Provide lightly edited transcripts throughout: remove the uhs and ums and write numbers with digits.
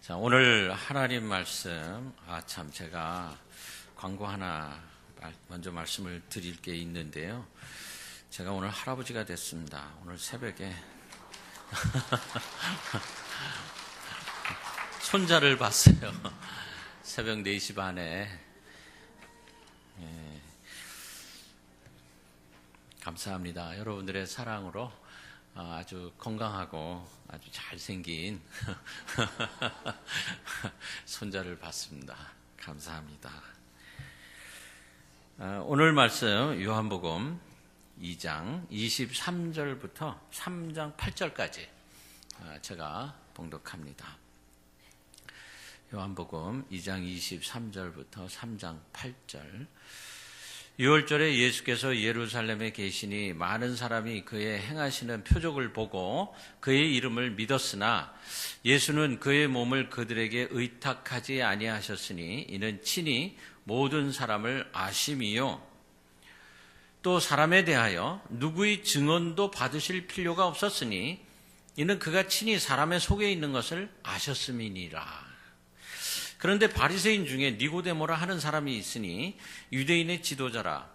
자, 오늘 하나님 말씀, 참, 제가 광고 하나 먼저 말씀을 드릴 게 있는데요. 제가 오늘 할아버지가 됐습니다. 오늘 새벽에 손자를 봤어요. 새벽 4시 반에. 감사합니다. 여러분들의 사랑으로 아주 건강하고 아주 잘생긴 손자를 봤습니다. 감사합니다. 오늘 말씀 요한복음 2장 23절부터 3장 8절까지 제가 봉독합니다. 요한복음 2장 23절부터 3장 8절. 6월절에 예수께서 예루살렘에 계시니 많은 사람이 그의 행하시는 표적을 보고 그의 이름을 믿었으나 예수는 그의 몸을 그들에게 의탁하지 아니하셨으니 이는 친히 모든 사람을 아심이요 또 사람에 대하여 누구의 증언도 받으실 필요가 없었으니 이는 그가 친히 사람의 속에 있는 것을 아셨음이니라. 그런데 바리새인 중에 니고데모라 하는 사람이 있으니 유대인의 지도자라.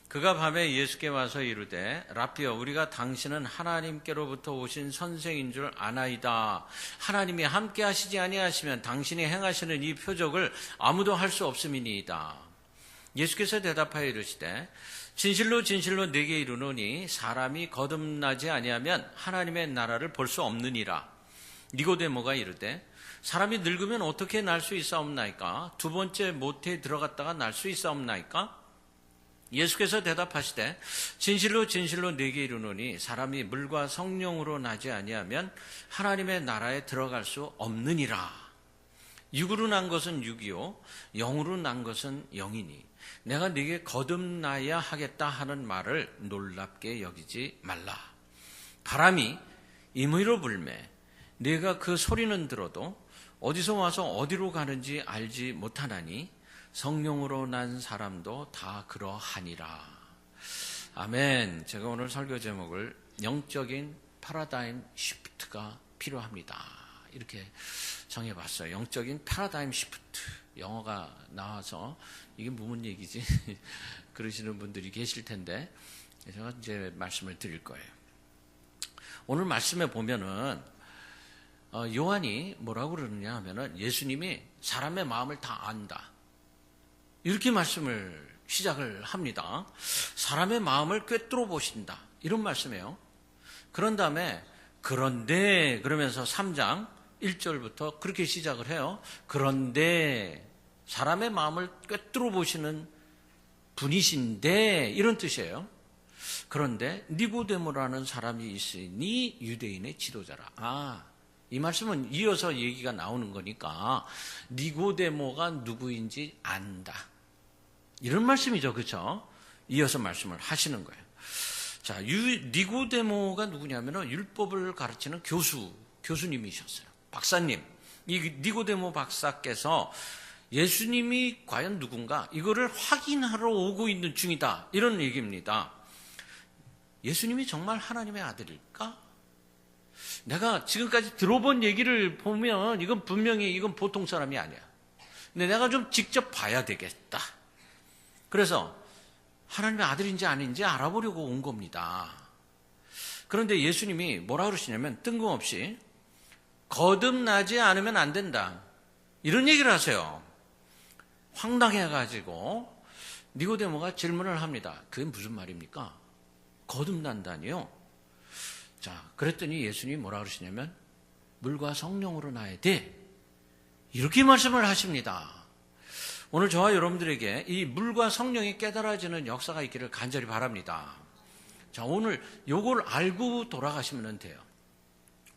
그가 밤에 예수께 와서 이르되 라피여, 우리가 당신은 하나님께로부터 오신 선생인 줄 아나이다. 하나님이 함께 하시지 아니하시면 당신이 행하시는 이 표적을 아무도 할 수 없음이니이다. 예수께서 대답하여 이르시되 진실로 진실로 네게 이르노니 사람이 거듭나지 아니하면 하나님의 나라를 볼 수 없느니라. 니고데모가 이르되 사람이 늙으면 어떻게 날 수 있사옵나이까? 두 번째 모태에 들어갔다가 날 수 있사옵나이까? 예수께서 대답하시되 진실로 진실로 네게 이르노니 사람이 물과 성령으로 나지 아니하면 하나님의 나라에 들어갈 수 없느니라. 육으로 난 것은 육이요 영으로 난 것은 영이니 내가 네게 거듭나야 하겠다 하는 말을 놀랍게 여기지 말라. 바람이 임의로 불매 네가 그 소리는 들어도 어디서 와서 어디로 가는지 알지 못하나니 성령으로 난 사람도 다 그러하니라. 아멘. 제가 오늘 설교 제목을 영적인 패러다임 시프트가 필요합니다. 이렇게 정해봤어요. 영적인 패러다임 시프트. 영어가 나와서 이게 무슨 얘기지? 그러시는 분들이 계실 텐데 제가 이제 말씀을 드릴 거예요. 오늘 말씀에 보면은 요한이 뭐라고 그러느냐 하면은 예수님이 사람의 마음을 다 안다. 이렇게 말씀을 시작을 합니다. 사람의 마음을 꿰뚫어 보신다. 이런 말씀이에요. 그런 다음에 그런데 그러면서 3장 1절부터 그렇게 시작을 해요. 그런데 사람의 마음을 꿰뚫어 보시는 분이신데 이런 뜻이에요. 그런데 니고데모라는 사람이 있으니 유대인의 지도자라. 이 말씀은 이어서 얘기가 나오는 거니까 니고데모가 누구인지 안다. 이런 말씀이죠. 그렇죠? 이어서 말씀을 하시는 거예요. 자, 니고데모가 누구냐면은 율법을 가르치는 교수님이셨어요. 박사님. 이 니고데모 박사께서 예수님이 과연 누군가 이거를 확인하러 오고 있는 중이다. 이런 얘기입니다. 예수님이 정말 하나님의 아들일까? 내가 지금까지 들어본 얘기를 보면 이건 분명히 이건 보통 사람이 아니야. 근데 내가 좀 직접 봐야 되겠다. 그래서 하나님의 아들인지 아닌지 알아보려고 온 겁니다. 그런데 예수님이 뭐라 그러시냐면 뜬금없이 거듭나지 않으면 안 된다. 이런 얘기를 하세요. 황당해가지고 니고데모가 질문을 합니다. 그게 무슨 말입니까? 거듭난다니요? 자, 그랬더니 예수님이 뭐라 그러시냐면 물과 성령으로 나야 돼. 이렇게 말씀을 하십니다. 오늘 저와 여러분들에게 이 물과 성령이 깨달아지는 역사가 있기를 간절히 바랍니다. 자, 오늘 요걸 알고 돌아가시면 돼요.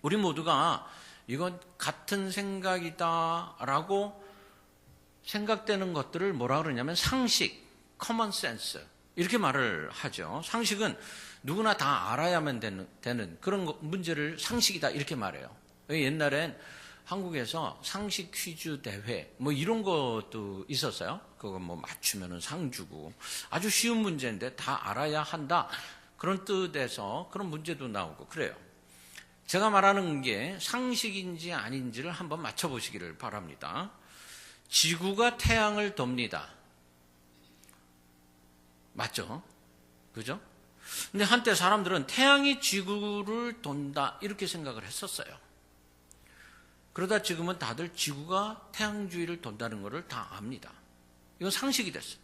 우리 모두가 이건 같은 생각이다라고 생각되는 것들을 뭐라 그러냐면 상식, common sense 이렇게 말을 하죠. 상식은 누구나 다 알아야만 되는 그런 문제를 상식이다 이렇게 말해요. 옛날엔 한국에서 상식 퀴즈 대회 뭐 이런 것도 있었어요. 그거 뭐 맞추면은 상 주고 아주 쉬운 문제인데 다 알아야 한다. 그런 뜻에서 그런 문제도 나오고 그래요. 제가 말하는 게 상식인지 아닌지를 한번 맞춰보시기를 바랍니다. 지구가 태양을 돕니다. 맞죠? 그죠? 근데 한때 사람들은 태양이 지구를 돈다 이렇게 생각을 했었어요. 그러다 지금은 다들 지구가 태양 주위를 돈다는 것을 다 압니다. 이건 상식이 됐어요.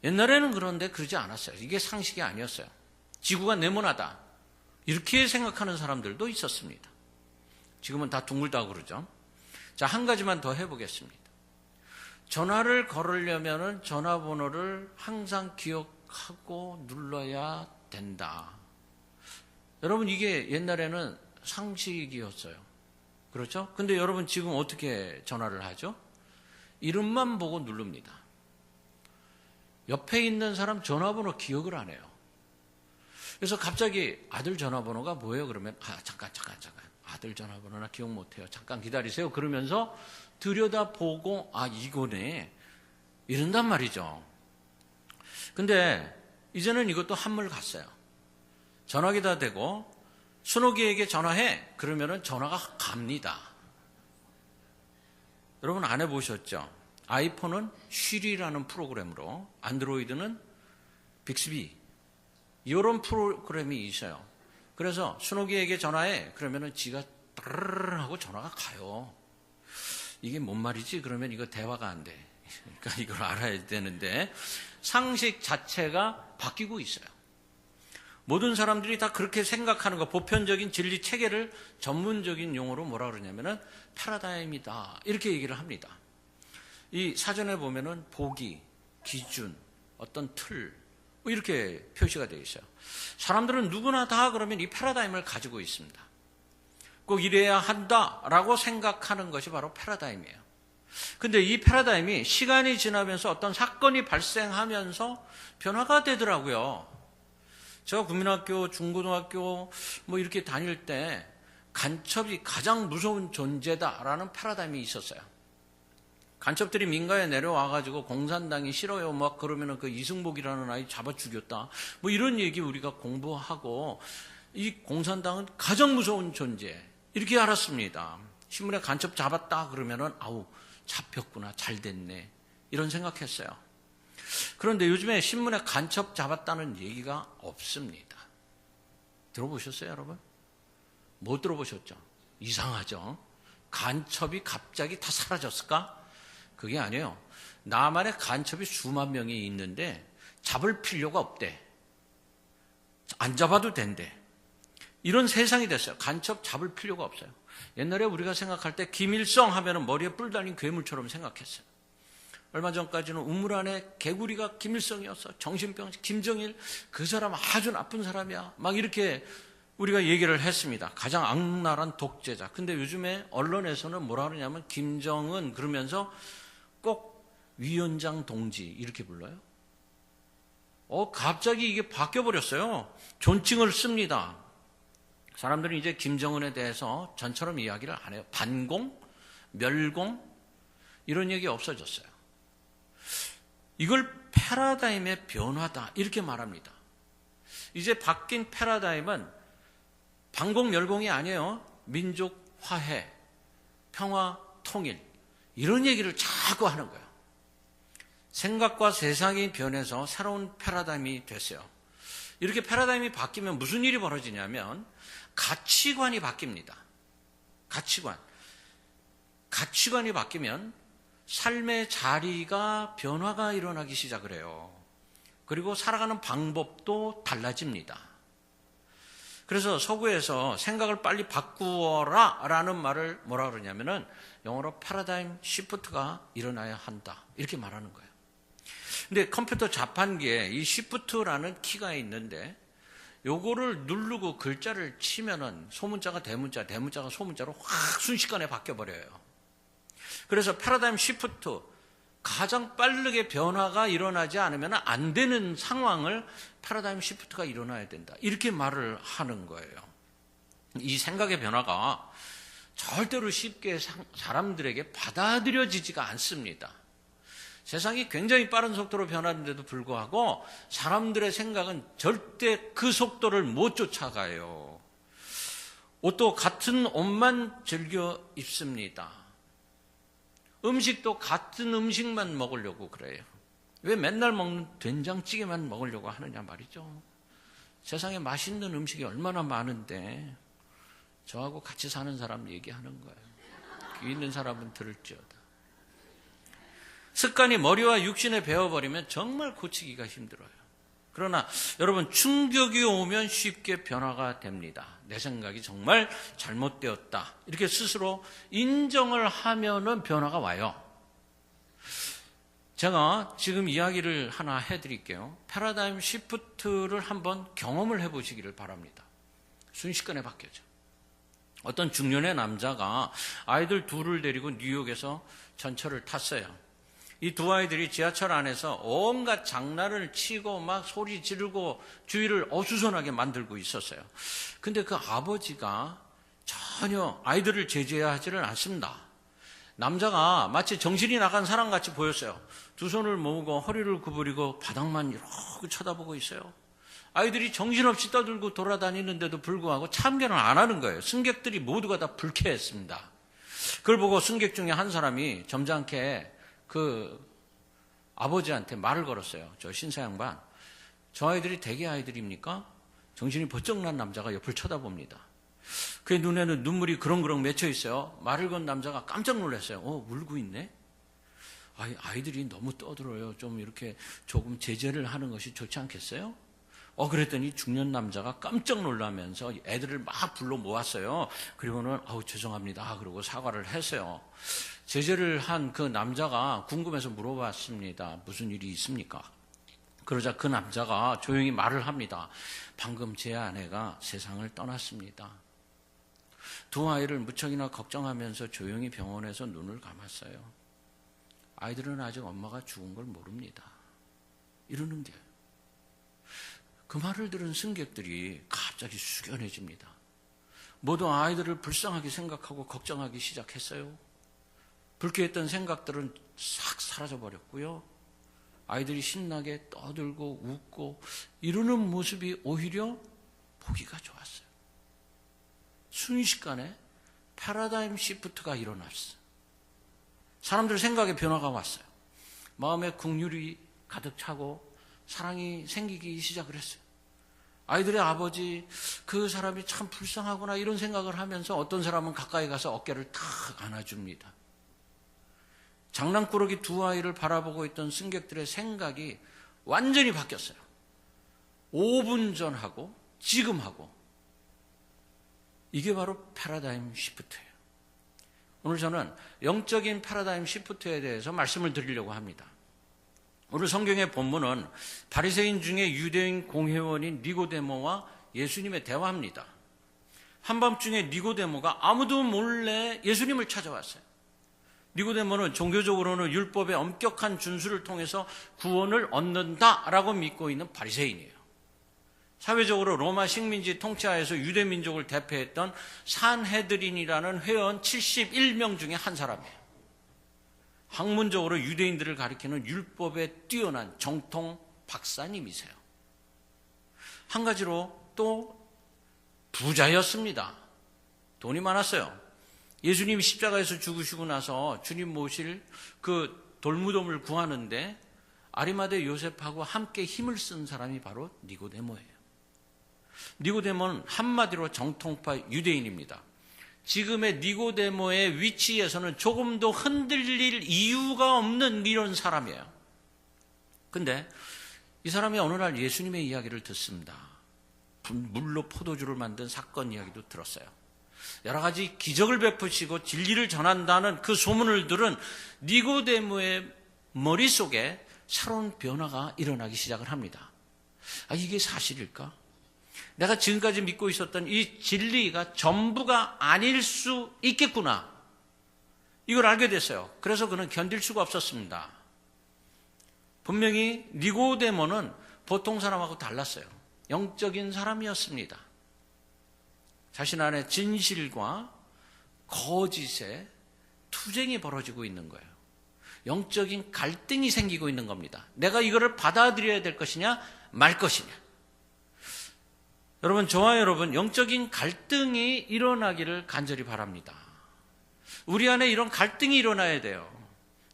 옛날에는 그런데 그러지 않았어요. 이게 상식이 아니었어요. 지구가 네모나다 이렇게 생각하는 사람들도 있었습니다. 지금은 다 둥글다고 그러죠. 자, 한 가지만 더 해보겠습니다. 전화를 걸으려면 전화번호를 항상 기억하고 눌러야 된다. 여러분, 이게 옛날에는 상식이었어요. 그렇죠? 근데 여러분 지금 어떻게 전화를 하죠? 이름만 보고 누릅니다. 옆에 있는 사람 전화번호 기억을 안 해요. 그래서 갑자기 아들 전화번호가 뭐예요? 그러면 잠깐 아들 전화번호나 기억 못해요. 잠깐 기다리세요. 그러면서 들여다보고 이거네 이런단 말이죠. 근데 이제는 이것도 한물 갔어요. 전화기다 대고 순옥이에게 전화해. 그러면은 전화가 갑니다. 여러분 안 해보셨죠? 아이폰은 쉬리라는 프로그램으로, 안드로이드는 빅스비 이런 프로그램이 있어요. 그래서 순옥이에게 전화해. 그러면은 지가 따르르 하고 전화가 가요. 이게 뭔 말이지? 그러면 이거 대화가 안 돼. 그러니까 이걸 알아야 되는데 상식 자체가 바뀌고 있어요. 모든 사람들이 다 그렇게 생각하는 거, 보편적인 진리 체계를 전문적인 용어로 뭐라 그러냐면은 패러다임이다 이렇게 얘기를 합니다. 이 사전에 보면은 보기, 기준, 어떤 틀 이렇게 표시가 되어 있어요. 사람들은 누구나 다 그러면 이 패러다임을 가지고 있습니다. 꼭 이래야 한다라고 생각하는 것이 바로 패러다임이에요. 근데 이 패러다임이 시간이 지나면서 어떤 사건이 발생하면서 변화가 되더라고요. 제가 국민학교, 중고등학교 이렇게 다닐 때 간첩이 가장 무서운 존재다라는 패러다임이 있었어요. 간첩들이 민가에 내려와가지고 공산당이 싫어요 그러면은 그 이승복이라는 아이 잡아 죽였다 이런 얘기 우리가 공부하고 이 공산당은 가장 무서운 존재 이렇게 알았습니다. 신문에 간첩 잡았다 그러면은 잡혔구나 잘 됐네 이런 생각했어요. 그런데 요즘에 신문에 간첩 잡았다는 얘기가 없습니다. 들어보셨어요 여러분? 못 들어보셨죠? 이상하죠? 간첩이 갑자기 다 사라졌을까? 그게 아니에요. 남한에 간첩이 수만 명이 있는데 잡을 필요가 없대. 안 잡아도 된대. 이런 세상이 됐어요. 간첩 잡을 필요가 없어요. 옛날에 우리가 생각할 때 김일성 하면은 머리에 뿔 달린 괴물처럼 생각했어요. 얼마 전까지는 우물 안에 개구리가 김일성이었어. 정신병, 김정일 그 사람 아주 나쁜 사람이야. 이렇게 우리가 얘기를 했습니다. 가장 악랄한 독재자. 근데 요즘에 언론에서는 뭐라 그러냐면 김정은 그러면서 꼭 위원장 동지 이렇게 불러요. 갑자기 이게 바뀌어버렸어요. 존칭을 씁니다. 사람들은 이제 김정은에 대해서 전처럼 이야기를 안 해요. 반공, 멸공 이런 얘기 없어졌어요. 이걸 패러다임의 변화다 이렇게 말합니다. 이제 바뀐 패러다임은 반공, 멸공이 아니에요. 민족 화해, 평화, 통일 이런 얘기를 자꾸 하는 거예요. 생각과 세상이 변해서 새로운 패러다임이 됐어요. 이렇게 패러다임이 바뀌면 무슨 일이 벌어지냐면 가치관이 바뀝니다. 가치관이 바뀌면 삶의 자리가 변화가 일어나기 시작을 해요. 그리고 살아가는 방법도 달라집니다. 그래서 서구에서 생각을 빨리 바꾸어라 라는 말을 뭐라 그러냐면은 영어로 패러다임 시프트가 일어나야 한다 이렇게 말하는 거예요. 근데 컴퓨터 자판기에 이 시프트라는 키가 있는데 요거를 누르고 글자를 치면은 소문자가 대문자, 대문자가 소문자로 확 순식간에 바뀌어버려요. 그래서 패러다임 시프트, 가장 빠르게 변화가 일어나지 않으면 안 되는 상황을 패러다임 시프트가 일어나야 된다. 이렇게 말을 하는 거예요. 이 생각의 변화가 절대로 쉽게 사람들에게 받아들여지지가 않습니다. 세상이 굉장히 빠른 속도로 변하는데도 불구하고 사람들의 생각은 절대 그 속도를 못 쫓아가요. 옷도 같은 옷만 즐겨 입습니다. 음식도 같은 음식만 먹으려고 그래요. 왜 맨날 먹는 된장찌개만 먹으려고 하느냐 말이죠. 세상에 맛있는 음식이 얼마나 많은데 저하고 같이 사는 사람 얘기하는 거예요. 귀 있는 사람은 들을지어다. 습관이 머리와 육신에 배어버리면 정말 고치기가 힘들어요. 그러나 여러분, 충격이 오면 쉽게 변화가 됩니다. 내 생각이 정말 잘못되었다, 이렇게 스스로 인정을 하면은 변화가 와요. 제가 지금 이야기를 하나 해드릴게요. 패러다임 시프트를 한번 경험을 해보시기를 바랍니다. 순식간에 바뀌어져. 어떤 중년의 남자가 아이들 둘을 데리고 뉴욕에서 전철을 탔어요. 이 두 아이들이 지하철 안에서 온갖 장난을 치고 막 소리 지르고 주위를 어수선하게 만들고 있었어요. 근데 그 아버지가 전혀 아이들을 제재하지는 않습니다. 남자가 마치 정신이 나간 사람같이 보였어요. 두 손을 모으고 허리를 구부리고 바닥만 이렇게 쳐다보고 있어요. 아이들이 정신없이 떠들고 돌아다니는데도 불구하고 참견을 안 하는 거예요. 승객들이 모두가 다 불쾌했습니다. 그걸 보고 승객 중에 한 사람이 점잖게 그 아버지한테 말을 걸었어요. 저 신사 양반, 저 아이들이 대개 아이들입니까? 정신이 번쩍 난 남자가 옆을 쳐다봅니다. 그의 눈에는 눈물이 그렁그렁 맺혀 있어요. 말을 건 남자가 깜짝 놀랐어요. 울고 있네? 아이들이 너무 떠들어요. 좀 이렇게 조금 제재를 하는 것이 좋지 않겠어요? 그랬더니 중년 남자가 깜짝 놀라면서 애들을 막 불러 모았어요. 그리고는 죄송합니다, 그러고 사과를 했어요. 제재를 한 그 남자가 궁금해서 물어봤습니다. 무슨 일이 있습니까? 그러자 그 남자가 조용히 말을 합니다. 방금 제 아내가 세상을 떠났습니다. 두 아이를 무척이나 걱정하면서 조용히 병원에서 눈을 감았어요. 아이들은 아직 엄마가 죽은 걸 모릅니다. 이러는 게. 그 말을 들은 승객들이 갑자기 숙연해집니다. 모두 아이들을 불쌍하게 생각하고 걱정하기 시작했어요. 불쾌했던 생각들은 싹 사라져버렸고요. 아이들이 신나게 떠들고 웃고 이러는 모습이 오히려 보기가 좋았어요. 순식간에 패러다임 시프트가 일어났어요. 사람들 생각에 변화가 왔어요. 마음에 긍휼이 가득 차고 사랑이 생기기 시작을 했어요. 아이들의 아버지, 그 사람이 참 불쌍하구나, 이런 생각을 하면서 어떤 사람은 가까이 가서 어깨를 탁 안아줍니다. 장난꾸러기 두 아이를 바라보고 있던 승객들의 생각이 완전히 바뀌었어요. 5분 전하고 지금하고. 이게 바로 패러다임 시프트예요. 오늘 저는 영적인 패러다임 시프트에 대해서 말씀을 드리려고 합니다. 오늘 성경의 본문은 바리새인 중에 유대인 공회원인 니고데모와 예수님의 대화입니다. 한밤중에 니고데모가 아무도 몰래 예수님을 찾아왔어요. 니고데모는 종교적으로는 율법의 엄격한 준수를 통해서 구원을 얻는다라고 믿고 있는 바리새인이에요. 사회적으로 로마 식민지 통치하에서 유대 민족을 대표했던 산헤드린이라는 회원 71명 중에 한 사람이에요. 학문적으로 유대인들을 가리키는 율법에 뛰어난 정통 박사님이세요. 한 가지로 또 부자였습니다. 돈이 많았어요. 예수님이 십자가에서 죽으시고 나서 주님 모실 그 돌무덤을 구하는데 아리마대 요셉하고 함께 힘을 쓴 사람이 바로 니고데모예요. 니고데모는 한마디로 정통파 유대인입니다. 지금의 니고데모의 위치에서는 조금도 흔들릴 이유가 없는 이런 사람이에요. 근데 이 사람이 어느 날 예수님의 이야기를 듣습니다. 물로 포도주를 만든 사건 이야기도 들었어요. 여러 가지 기적을 베푸시고 진리를 전한다는 그 소문을 들은 니고데모의 머릿속에 새로운 변화가 일어나기 시작을 합니다. 이게 사실일까? 내가 지금까지 믿고 있었던 이 진리가 전부가 아닐 수 있겠구나. 이걸 알게 됐어요. 그래서 그는 견딜 수가 없었습니다. 분명히 니고데모는 보통 사람하고 달랐어요. 영적인 사람이었습니다. 자신 안에 진실과 거짓의 투쟁이 벌어지고 있는 거예요. 영적인 갈등이 생기고 있는 겁니다. 내가 이거를 받아들여야 될 것이냐 말 것이냐. 여러분, 저와 여러분, 영적인 갈등이 일어나기를 간절히 바랍니다. 우리 안에 이런 갈등이 일어나야 돼요.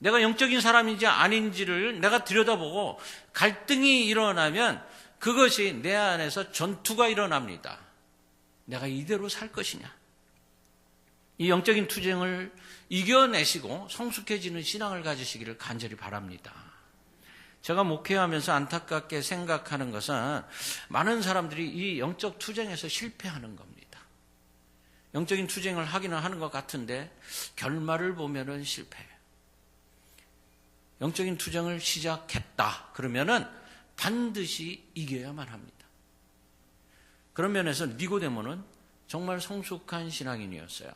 내가 영적인 사람인지 아닌지를 내가 들여다보고 갈등이 일어나면 그것이 내 안에서 전투가 일어납니다. 내가 이대로 살 것이냐. 이 영적인 투쟁을 이겨내시고 성숙해지는 신앙을 가지시기를 간절히 바랍니다. 제가 목회하면서 안타깝게 생각하는 것은 많은 사람들이 이 영적 투쟁에서 실패하는 겁니다. 영적인 투쟁을 하기는 하는 것 같은데 결말을 보면은 실패해요. 영적인 투쟁을 시작했다 그러면은 반드시 이겨야만 합니다. 그런 면에서 니고데모는 정말 성숙한 신앙인이었어요.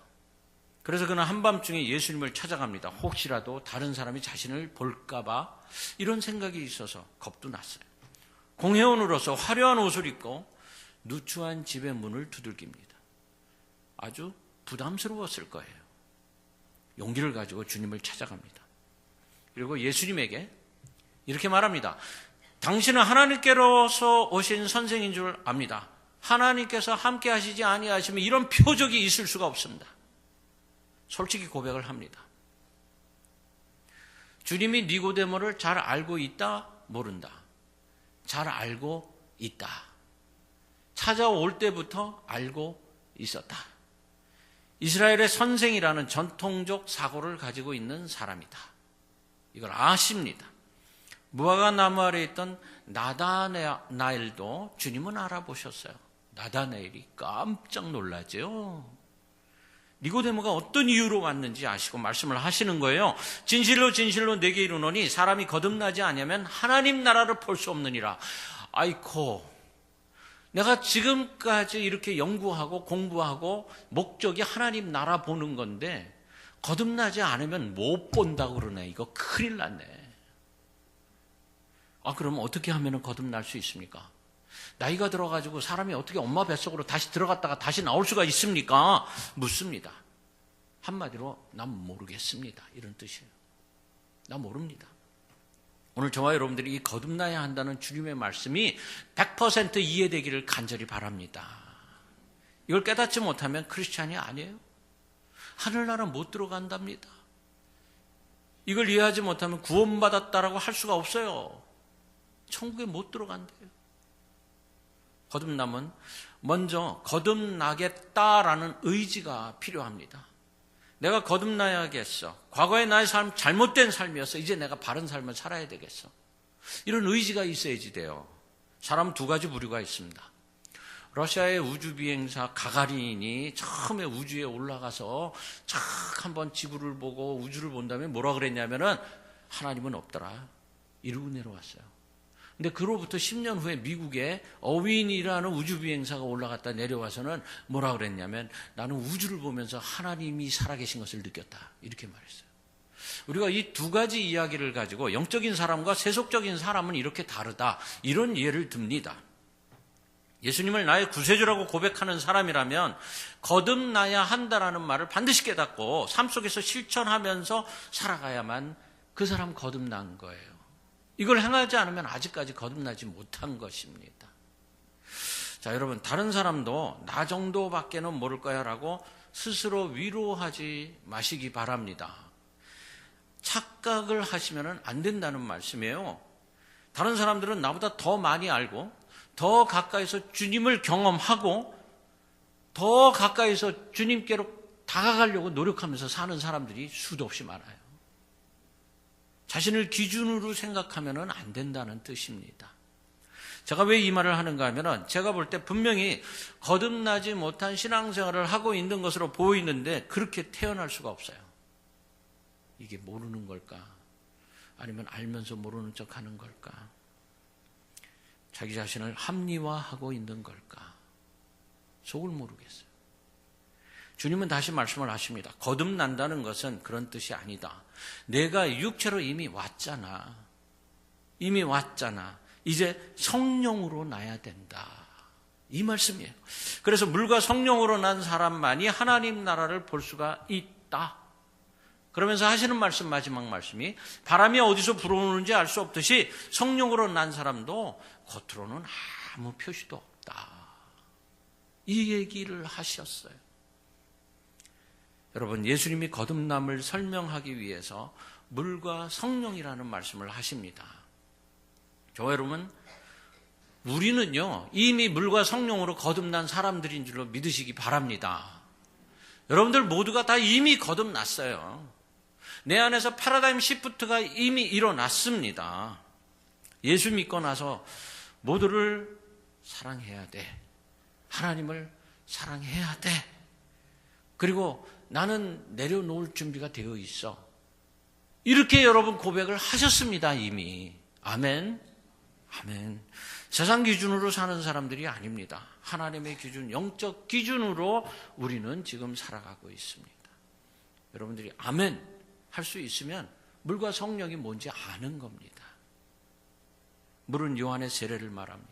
그래서 그는 한밤중에 예수님을 찾아갑니다. 혹시라도 다른 사람이 자신을 볼까봐 이런 생각이 있어서 겁도 났어요. 공회원으로서 화려한 옷을 입고 누추한 집의 문을 두들깁니다. 아주 부담스러웠을 거예요. 용기를 가지고 주님을 찾아갑니다. 그리고 예수님에게 이렇게 말합니다. 당신은 하나님께로서 오신 선생인 줄 압니다. 하나님께서 함께 하시지 아니하시면 이런 표적이 있을 수가 없습니다. 솔직히 고백을 합니다. 주님이 니고데모를 잘 알고 있다, 모른다. 잘 알고 있다. 찾아올 때부터 알고 있었다. 이스라엘의 선생이라는 전통적 사고를 가지고 있는 사람이다. 이걸 아십니다. 무화과 나무 아래에 있던 나다나엘도 주님은 알아보셨어요. 나다나엘이 깜짝 놀라죠. 니고데모가 어떤 이유로 왔는지 아시고 말씀을 하시는 거예요. 진실로 진실로 내게 이르노니 사람이 거듭나지 않으면 하나님 나라를 볼 수 없느니라. 아이코, 내가 지금까지 이렇게 연구하고 공부하고 목적이 하나님 나라 보는 건데 거듭나지 않으면 못 본다고 그러네. 이거 큰일 났네. 그럼 어떻게 하면 거듭날 수 있습니까? 나이가 들어가지고 사람이 어떻게 엄마 뱃속으로 다시 들어갔다가 다시 나올 수가 있습니까? 묻습니다. 한마디로 난 모르겠습니다. 이런 뜻이에요. 난 모릅니다. 오늘 저와 여러분들이 이 거듭나야 한다는 주님의 말씀이 100% 이해되기를 간절히 바랍니다. 이걸 깨닫지 못하면 크리스찬이 아니에요. 하늘나라 못 들어간답니다. 이걸 이해하지 못하면 구원받았다라고 할 수가 없어요. 천국에 못 들어간대요. 거듭남은 먼저 거듭나겠다라는 의지가 필요합니다. 내가 거듭나야겠어. 과거의 나의 삶 잘못된 삶이었어. 이제 내가 바른 삶을 살아야 되겠어. 이런 의지가 있어야지 돼요. 사람 두 가지 부류가 있습니다. 러시아의 우주비행사 가가린이 처음에 우주에 올라가서 착 한번 지구를 보고 우주를 본 다음에 뭐라 그랬냐면은 하나님은 없더라. 이러고 내려왔어요. 근데 그로부터 10년 후에 미국에 어윈이라는 우주비행사가 올라갔다 내려와서는 뭐라 그랬냐면 나는 우주를 보면서 하나님이 살아계신 것을 느꼈다. 이렇게 말했어요. 우리가 이 두 가지 이야기를 가지고 영적인 사람과 세속적인 사람은 이렇게 다르다. 이런 예를 듭니다. 예수님을 나의 구세주라고 고백하는 사람이라면 거듭나야 한다라는 말을 반드시 깨닫고 삶 속에서 실천하면서 살아가야만 그 사람 거듭난 거예요. 이걸 행하지 않으면 아직까지 거듭나지 못한 것입니다. 자, 여러분, 다른 사람도 나 정도밖에는 모를 거야 라고 스스로 위로하지 마시기 바랍니다. 착각을 하시면 안 된다는 말씀이에요. 다른 사람들은 나보다 더 많이 알고 더 가까이서 주님을 경험하고 더 가까이서 주님께로 다가가려고 노력하면서 사는 사람들이 수도 없이 많아요. 자신을 기준으로 생각하면 안 된다는 뜻입니다. 제가 왜 이 말을 하는가 하면 제가 볼 때 분명히 거듭나지 못한 신앙생활을 하고 있는 것으로 보이는데 그렇게 태어날 수가 없어요. 이게 모르는 걸까? 아니면 알면서 모르는 척 하는 걸까? 자기 자신을 합리화하고 있는 걸까? 속을 모르겠어요. 주님은 다시 말씀을 하십니다. 거듭난다는 것은 그런 뜻이 아니다. 내가 육체로 이미 왔잖아. 이미 왔잖아. 이제 성령으로 나야 된다. 이 말씀이에요. 그래서 물과 성령으로 난 사람만이 하나님 나라를 볼 수가 있다. 그러면서 하시는 말씀, 마지막 말씀이 바람이 어디서 불어오는지 알 수 없듯이 성령으로 난 사람도 겉으로는 아무 표시도 없다. 이 얘기를 하셨어요. 여러분, 예수님이 거듭남을 설명하기 위해서 물과 성령이라는 말씀을 하십니다. 저 여러분, 우리는요 이미 물과 성령으로 거듭난 사람들인 줄로 믿으시기 바랍니다. 여러분들 모두가 다 이미 거듭났어요. 내 안에서 패러다임 시프트가 이미 일어났습니다. 예수 믿고 나서 모두를 사랑해야 돼. 하나님을 사랑해야 돼. 그리고 나는 내려놓을 준비가 되어 있어. 이렇게 여러분 고백을 하셨습니다. 이미. 아멘. 아멘. 세상 기준으로 사는 사람들이 아닙니다. 하나님의 기준, 영적 기준으로 우리는 지금 살아가고 있습니다. 여러분들이 아멘 할 수 있으면 물과 성령이 뭔지 아는 겁니다. 물은 요한의 세례를 말합니다.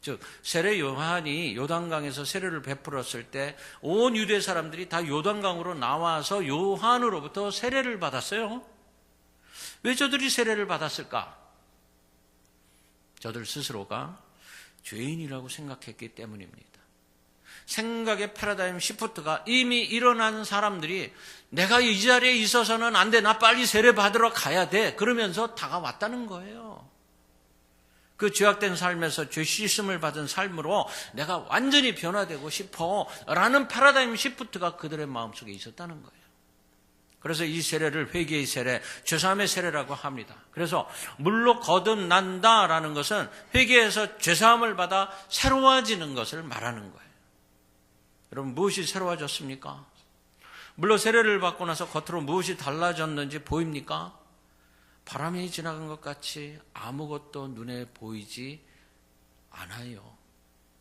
즉 세례 요한이 요단강에서 세례를 베풀었을 때 온 유대 사람들이 다 요단강으로 나와서 요한으로부터 세례를 받았어요. 왜 저들이 세례를 받았을까? 저들 스스로가 죄인이라고 생각했기 때문입니다. 생각의 패러다임 시프트가 이미 일어난 사람들이 내가 이 자리에 있어서는 안 돼, 나 빨리 세례 받으러 가야 돼, 그러면서 다가왔다는 거예요. 그 죄악된 삶에서 죄 씻음을 받은 삶으로 내가 완전히 변화되고 싶어 라는 패러다임 시프트가 그들의 마음속에 있었다는 거예요. 그래서 이 세례를 회개의 세례, 죄사함의 세례라고 합니다. 그래서 물로 거듭난다라는 것은 회개에서 죄사함을 받아 새로워지는 것을 말하는 거예요. 여러분, 무엇이 새로워졌습니까? 물로 세례를 받고 나서 겉으로 무엇이 달라졌는지 보입니까? 바람이 지나간 것 같이 아무것도 눈에 보이지 않아요.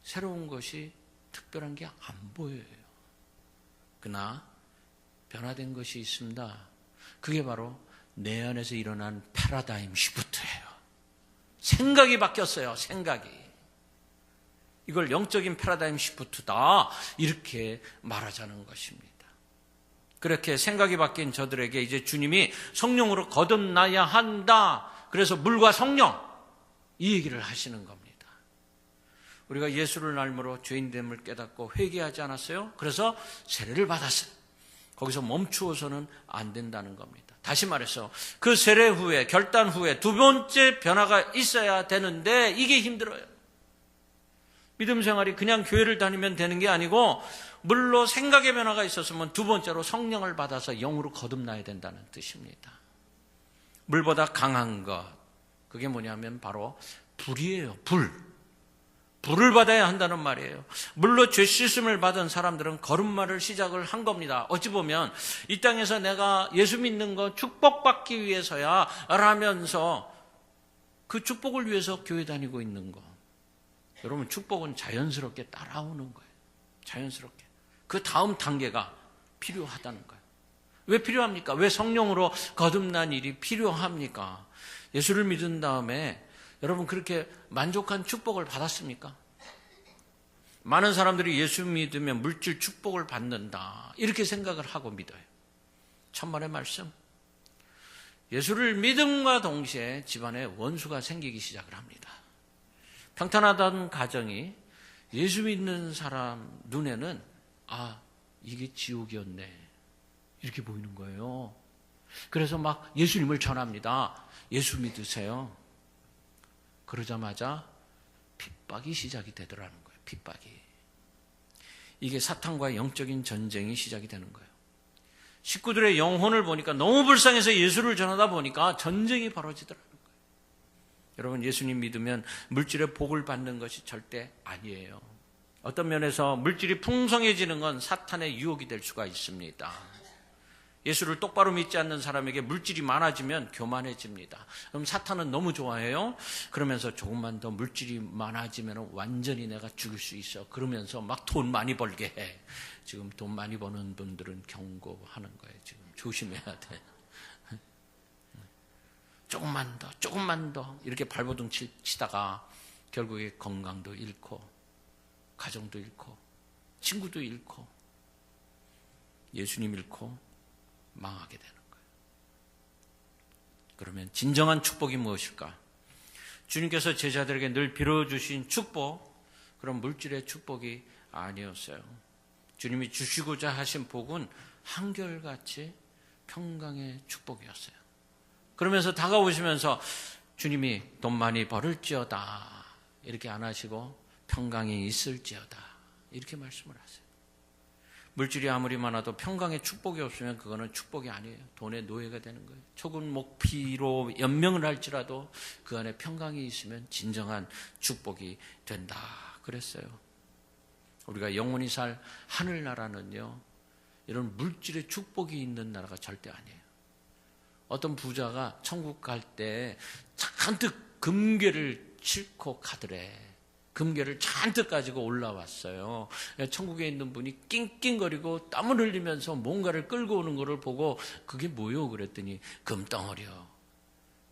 새로운 것이 특별한 게 안 보여요. 그러나 변화된 것이 있습니다. 그게 바로 내 안에서 일어난 패러다임 시프트예요. 생각이 바뀌었어요. 생각이. 이걸 영적인 패러다임 시프트다 이렇게 말하자는 것입니다. 그렇게 생각이 바뀐 저들에게 이제 주님이 성령으로 거듭나야 한다. 그래서 물과 성령 이 얘기를 하시는 겁니다. 우리가 예수를 알므로 죄인됨을 깨닫고 회개하지 않았어요? 그래서 세례를 받았어요. 거기서 멈추어서는 안 된다는 겁니다. 다시 말해서 그 세례 후에, 결단 후에 두 번째 변화가 있어야 되는데 이게 힘들어요. 믿음 생활이 그냥 교회를 다니면 되는 게 아니고 물로 생각의 변화가 있었으면 두 번째로 성령을 받아서 영으로 거듭나야 된다는 뜻입니다. 물보다 강한 것, 그게 뭐냐면 바로 불이에요. 불을 받아야 한다는 말이에요. 물로 죄 씻음을 받은 사람들은 걸음마를 시작을 한 겁니다. 어찌 보면 이 땅에서 내가 예수 믿는 거 축복받기 위해서야 라면서 그 축복을 위해서 교회 다니고 있는 거. 여러분, 축복은 자연스럽게 따라오는 거예요. 자연스럽게. 그 다음 단계가 필요하다는 거예요. 왜 필요합니까? 왜 성령으로 거듭난 일이 필요합니까? 예수를 믿은 다음에 여러분 그렇게 만족한 축복을 받았습니까? 많은 사람들이 예수 믿으면 물질 축복을 받는다 이렇게 생각을 하고 믿어요. 천만의 말씀. 예수를 믿음과 동시에 집안에 원수가 생기기 시작을 합니다. 평탄하던 가정이 예수 믿는 사람 눈에는 이게 지옥이었네 이렇게 보이는 거예요. 그래서 막 예수님을 전합니다. 예수 믿으세요. 그러자마자 핍박이 시작이 되더라는 거예요. 핍박이. 이게 사탄과의 영적인 전쟁이 시작이 되는 거예요. 식구들의 영혼을 보니까 너무 불쌍해서 예수를 전하다 보니까 전쟁이 벌어지더라는 거예요. 여러분, 예수님 믿으면 물질의 복을 받는 것이 절대 아니에요. 어떤 면에서 물질이 풍성해지는 건 사탄의 유혹이 될 수가 있습니다. 예수를 똑바로 믿지 않는 사람에게 물질이 많아지면 교만해집니다. 그럼 사탄은 너무 좋아해요. 그러면서 조금만 더 물질이 많아지면 완전히 내가 죽일 수 있어. 그러면서 막 돈 많이 벌게 해. 지금 돈 많이 버는 분들은 경고하는 거예요. 지금 조심해야 돼. 조금만 더 이렇게 발버둥 치다가 결국에 건강도 잃고 가정도 잃고 친구도 잃고 예수님 잃고 망하게 되는 거예요. 그러면 진정한 축복이 무엇일까? 주님께서 제자들에게 늘 빌어주신 축복, 그런 물질의 축복이 아니었어요. 주님이 주시고자 하신 복은 한결같이 평강의 축복이었어요. 그러면서 다가오시면서 주님이 돈 많이 벌을지어다 이렇게 안 하시고 평강이 있을지어다 이렇게 말씀을 하세요. 물질이 아무리 많아도 평강의 축복이 없으면 그거는 축복이 아니에요. 돈의 노예가 되는 거예요. 초금 목피로 연명을 할지라도 그 안에 평강이 있으면 진정한 축복이 된다 그랬어요. 우리가 영원히 살 하늘나라는요, 이런 물질의 축복이 있는 나라가 절대 아니에요. 어떤 부자가 천국 갈 때 잔뜩 금괴를 싣고 가더래. 금괴를 잔뜩 가지고 올라왔어요. 천국에 있는 분이 낑낑거리고 땀을 흘리면서 뭔가를 끌고 오는 것을 보고 그게 뭐요? 그랬더니 금덩어리요.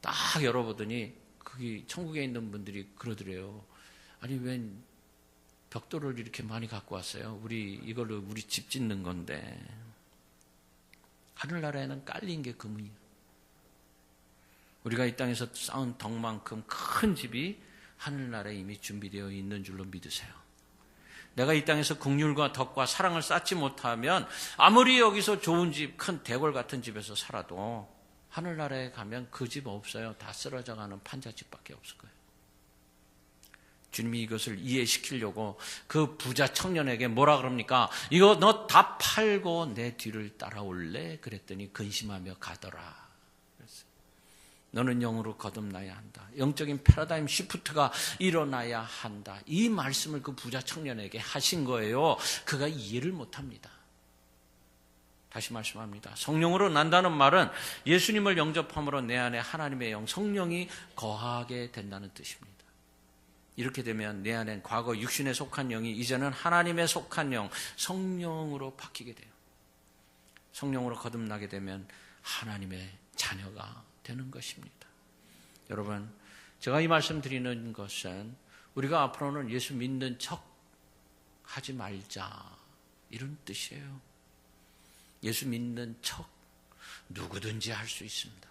딱 열어보더니 거기 천국에 있는 분들이 그러더래요. 아니 웬 벽돌을 이렇게 많이 갖고 왔어요. 이걸로 우리 집 짓는 건데. 하늘나라에는 깔린 게 금이에요. 우리가 이 땅에서 쌓은 덕만큼 큰 집이 하늘나라에 이미 준비되어 있는 줄로 믿으세요. 내가 이 땅에서 긍휼과 덕과 사랑을 쌓지 못하면 아무리 여기서 좋은 집, 큰 대궐 같은 집에서 살아도 하늘나라에 가면 그 집 없어요. 다 쓰러져가는 판자집밖에 없을 거예요. 주님이 이것을 이해시키려고 그 부자 청년에게 뭐라 그럽니까? 이거 너 다 팔고 내 뒤를 따라올래? 그랬더니 근심하며 가더라. 너는 영으로 거듭나야 한다. 영적인 패러다임 시프트가 일어나야 한다. 이 말씀을 그 부자 청년에게 하신 거예요. 그가 이해를 못합니다. 다시 말씀합니다. 성령으로 난다는 말은 예수님을 영접함으로 내 안에 하나님의 영, 성령이 거하게 된다는 뜻입니다. 이렇게 되면 내 안엔 과거 육신에 속한 영이 이제는 하나님에 속한 영, 성령으로 바뀌게 돼요. 성령으로 거듭나게 되면 하나님의 자녀가 되는 것입니다. 여러분, 제가 이 말씀 드리는 것은 우리가 앞으로는 예수 믿는 척 하지 말자 이런 뜻이에요. 예수 믿는 척 누구든지 할 수 있습니다.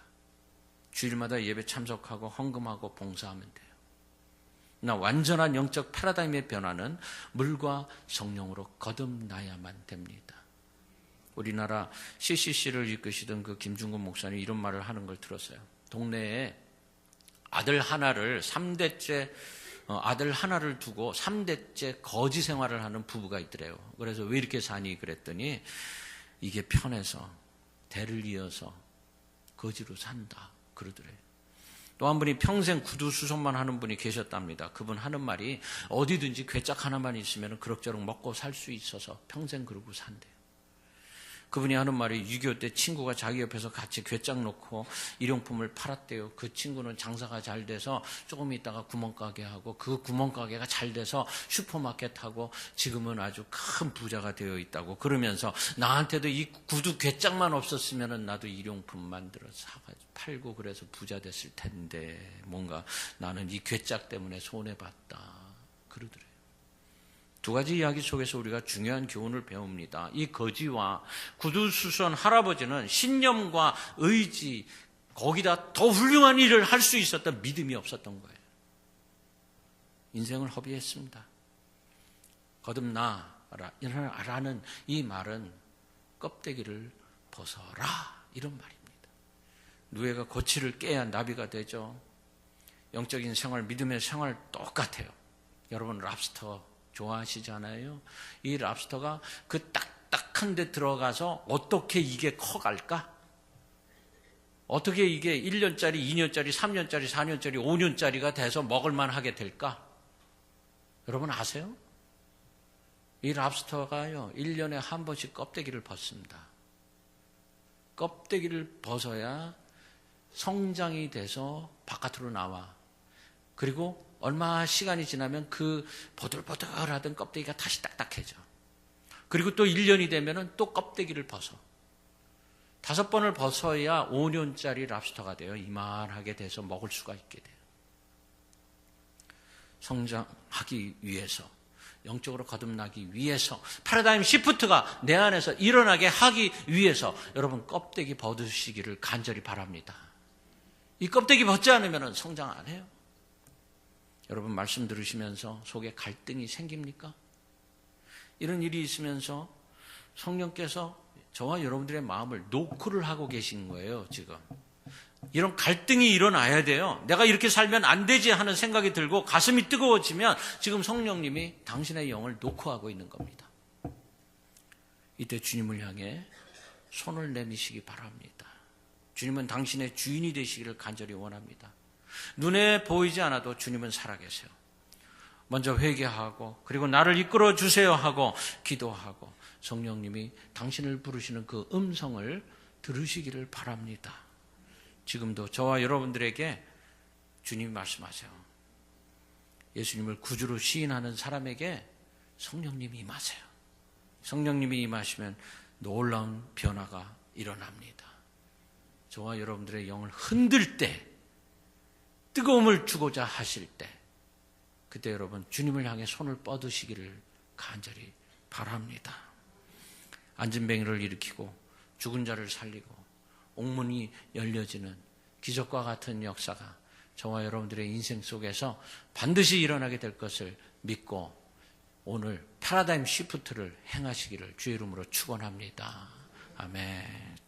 주일마다 예배 참석하고 헌금하고 봉사하면 돼요. 나 완전한 영적 패러다임의 변화는 물과 성령으로 거듭나야만 됩니다. 우리나라 CCC를 이끄시던 그 김중근 목사님이 이런 말을 하는 걸 들었어요. 동네에 아들 하나를 3대째 아들 하나를 두고 3대째 거지 생활을 하는 부부가 있더래요. 그래서 왜 이렇게 사니 그랬더니 이게 편해서 대를 이어서 거지로 산다 그러더래요. 또 한 분이 평생 구두 수선만 하는 분이 계셨답니다. 그분 하는 말이 어디든지 괴짝 하나만 있으면 그럭저럭 먹고 살 수 있어서 평생 그러고 산대요. 그분이 하는 말이 6.25 때 친구가 자기 옆에서 같이 괴짝 놓고 일용품을 팔았대요. 그 친구는 장사가 잘 돼서 조금 있다가 구멍가게 하고 그 구멍가게가 잘 돼서 슈퍼마켓 하고 지금은 아주 큰 부자가 되어 있다고 그러면서 나한테도 이 구두 괴짝만 없었으면 나도 일용품 만들어서 사가지고 팔고 그래서 부자 됐을 텐데 뭔가 나는 이 괴짝 때문에 손해봤다 그러더래요. 두 가지 이야기 속에서 우리가 중요한 교훈을 배웁니다. 이 거지와 구두수선 할아버지는 신념과 의지, 거기다 더 훌륭한 일을 할 수 있었던 믿음이 없었던 거예요. 인생을 허비했습니다. 거듭나라는 이 말은 껍데기를 벗어라 이런 말입니다. 누에가 거치를 깨야 나비가 되죠. 영적인 생활, 믿음의 생활 똑같아요. 여러분 랍스터 좋아하시잖아요. 이 랍스터가 그 딱딱한 데 들어가서 어떻게 이게 커갈까? 어떻게 이게 1년짜리, 2년짜리, 3년짜리, 4년짜리, 5년짜리가 돼서 먹을만 하게 될까? 여러분 아세요? 이 랍스터가요 1년에 한 번씩 껍데기를 벗습니다. 껍데기를 벗어야 성장이 돼서 바깥으로 나와. 그리고 얼마 시간이 지나면 그 보들보들하던 껍데기가 다시 딱딱해져. 그리고 또 1년이 되면 또 껍데기를 벗어. 5번을 벗어야 5년짜리 랍스터가 돼요. 이만하게 돼서 먹을 수가 있게 돼요. 성장하기 위해서, 영적으로 거듭나기 위해서, 패러다임 시프트가 내 안에서 일어나게 하기 위해서 여러분 껍데기 벗으시기를 간절히 바랍니다. 이 껍데기 벗지 않으면 성장 안 해요. 여러분 말씀 들으시면서 속에 갈등이 생깁니까? 이런 일이 있으면서 성령께서 저와 여러분들의 마음을 노크를 하고 계신 거예요, 지금. 이런 갈등이 일어나야 돼요. 내가 이렇게 살면 안 되지 하는 생각이 들고 가슴이 뜨거워지면 지금 성령님이 당신의 영을 노크하고 있는 겁니다. 이때 주님을 향해 손을 내미시기 바랍니다. 주님은 당신의 주인이 되시기를 간절히 원합니다. 눈에 보이지 않아도 주님은 살아계세요. 먼저 회개하고 그리고 나를 이끌어 주세요 하고 기도하고 성령님이 당신을 부르시는 그 음성을 들으시기를 바랍니다. 지금도 저와 여러분들에게 주님이 말씀하세요. 예수님을 구주로 시인하는 사람에게 성령님이 임하세요. 성령님이 임하시면 놀라운 변화가 일어납니다. 저와 여러분들의 영을 흔들 때, 뜨거움을 주고자 하실 때, 그때 여러분 주님을 향해 손을 뻗으시기를 간절히 바랍니다. 안진뱅이를 일으키고 죽은 자를 살리고 옥문이 열려지는 기적과 같은 역사가 저와 여러분들의 인생 속에서 반드시 일어나게 될 것을 믿고 오늘 패러다임 시프트를 행하시기를 주의 이름으로 축원합니다. 아멘.